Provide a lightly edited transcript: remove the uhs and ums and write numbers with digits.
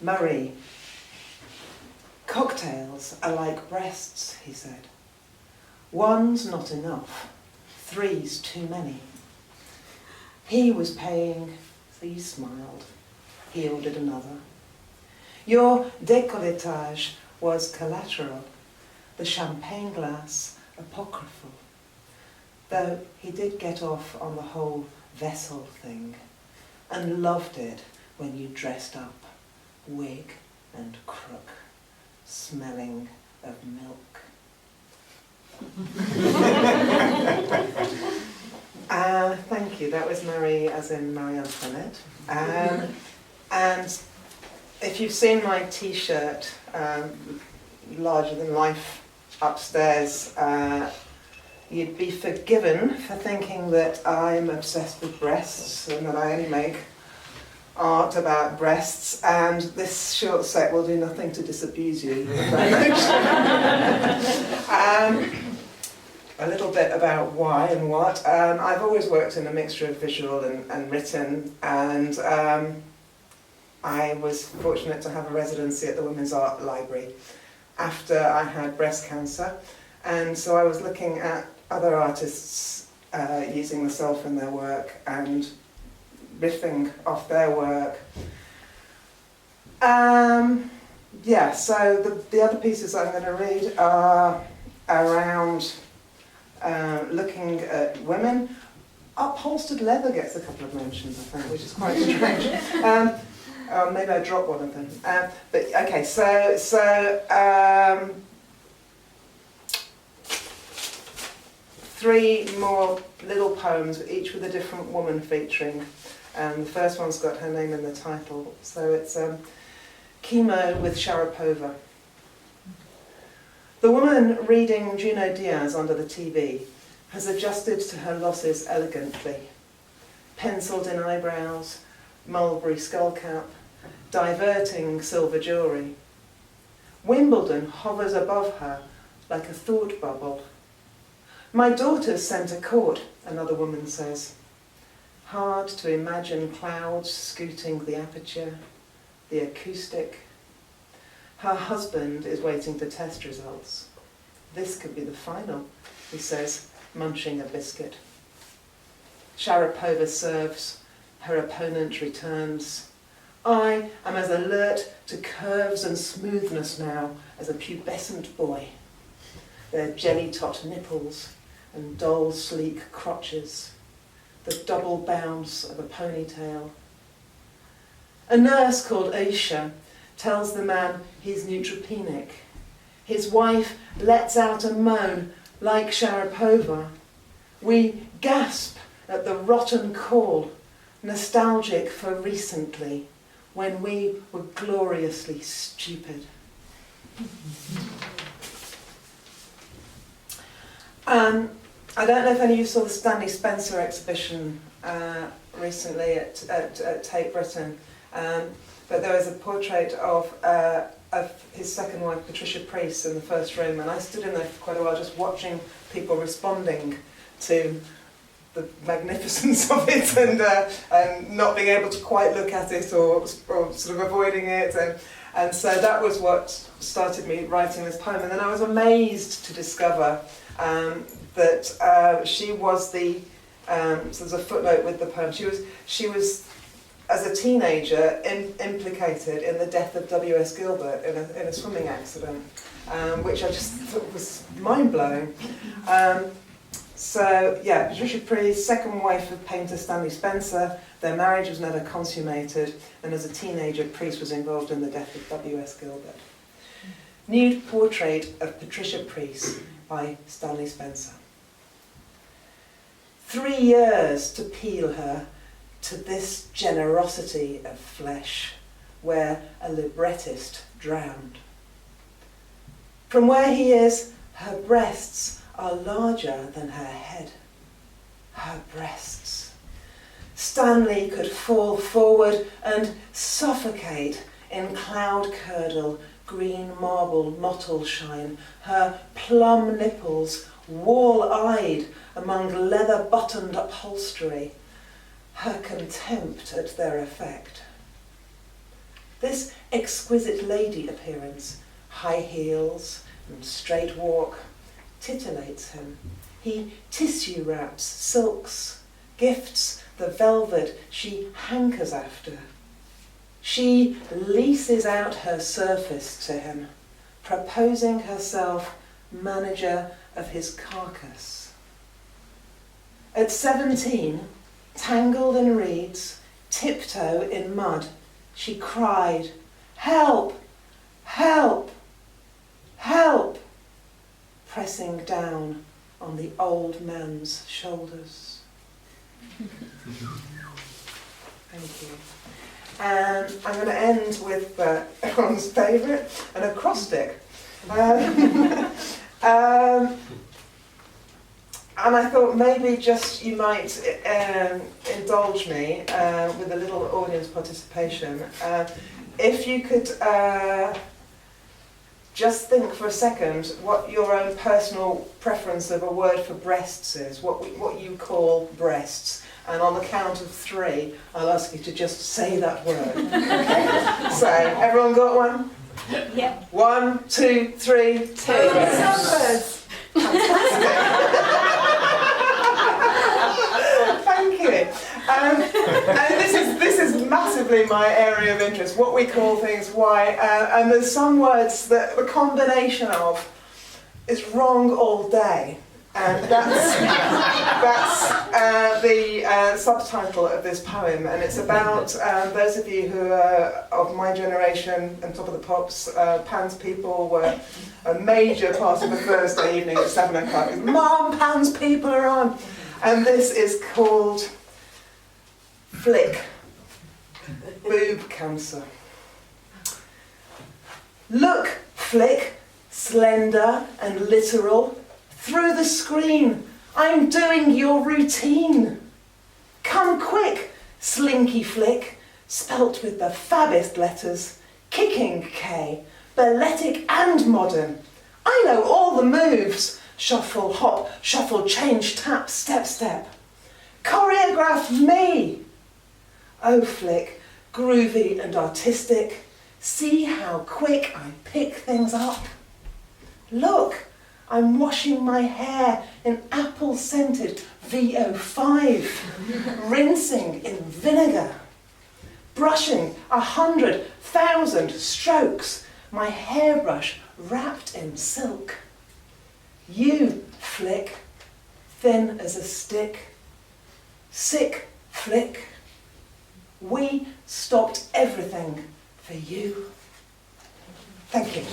Marie. Cocktails are like breasts, he said. One's not enough. Three's too many. He was paying, so he smiled. He ordered another. Your décolletage was collateral, the champagne glass apocryphal, though he did get off on the whole vessel thing and loved it when you dressed up, wig and crook, smelling of milk. Thank you. That was Marie, as in Marie Antoinette. And if you've seen my T-shirt, larger than life, upstairs, you'd be forgiven for thinking that I'm obsessed with breasts and that I only make art about breasts, and this short set will do nothing to disabuse you. A little bit about why and what. I've always worked in a mixture of visual and written, and I was fortunate to have a residency at the Women's Art Library after I had breast cancer, and so I was looking at other artists using the self in their work and riffing off their work. Yeah, so the other pieces I'm going to read are around looking at women. Upholstered leather gets a couple of mentions, I think, which is quite strange. Maybe I dropped one of them. But okay, so 3 more little poems, each with a different woman featuring. The first one's got her name in the title. So it's Chemo with Sharapova. The woman reading Juno Diaz under the TV has adjusted to her losses elegantly. Penciled in eyebrows, mulberry skullcap, diverting silver jewellery. Wimbledon hovers above her like a thought bubble. My daughter's centre court, another woman says. Hard to imagine clouds scooting the aperture, the acoustic. Her husband is waiting for test results. This could be the final, he says, munching a biscuit. Sharapova serves, her opponent returns. I am as alert to curves and smoothness now as a pubescent boy. Their jelly-tot nipples and dull, sleek crotches, the double bounce of a ponytail. A nurse called Aisha tells the man he's neutropenic. His wife lets out a moan like Sharapova. We gasp at the rotten call, nostalgic for recently, when we were gloriously stupid. I don't know if any of you saw the Stanley Spencer exhibition recently at Tate Britain, but there was a portrait of his second wife, Patricia Priest, in the first room, and I stood in there for quite a while just watching people responding to the magnificence of it and not being able to quite look at it or sort of avoiding it. And so that was what started me writing this poem. And then I was amazed to discover that she was the, so there's a footnote with the poem, she was as a teenager implicated in the death of W.S. Gilbert in a swimming accident, which I just thought was mind-blowing. So yeah, Patricia Priest, second wife of painter Stanley Spencer. Their marriage was never consummated, and as a teenager, Priest was involved in the death of W.S. Gilbert. Nude portrait of Patricia Priest by Stanley Spencer. 3 years to peel her to this generosity of flesh, where a librettist drowned. From where he is, her breasts are larger than her head. Her breasts. Stanley could fall forward and suffocate in cloud curdle, green marble mottle shine, her plum nipples wall-eyed among leather-buttoned upholstery, her contempt at their effect. This exquisite lady appearance, high heels and straight walk, titillates him. He tissue wraps, silks, gifts the velvet she hankers after. She leases out her surface to him, proposing herself manager of his carcass. At 17, tangled in reeds, tiptoe in mud, she cried, "Help! Help! Help!" pressing down on the old man's shoulders. Thank you. And I'm going to end with everyone's favourite, an acrostic. And I thought maybe just you might indulge me with a little audience participation. If you could just think for a second what your own personal preference of a word for breasts is, what you call breasts. And on the count of 3, I'll ask you to just say that word. Okay? So, everyone got one? Yep. 1, 2, 3. Numbers. Fantastic. Thank you. And this is massively my area of interest. What we call things why, and there's some words that the combination of is wrong all day. And that's the subtitle of this poem, and it's about those of you who are of my generation and Top of the Pops. Pan's People were a major part of the Thursday evening at 7 o'clock. Mom, Pan's People are on! And this is called Flick, Boob Cancer. Look, Flick, slender and literal, through the screen, I'm doing your routine. Come quick, Slinky Flick, spelt with the fabbest letters, kicking K, balletic and modern. I know all the moves, shuffle, hop, shuffle, change, tap, step, step. Choreograph me. Oh, Flick, groovy and artistic, see how quick I pick things up. Look, I'm washing my hair in apple-scented VO5, rinsing in vinegar, brushing 100,000 strokes, my hairbrush wrapped in silk. You, Flick, thin as a stick, sick Flick, we stopped everything for you. Thank you.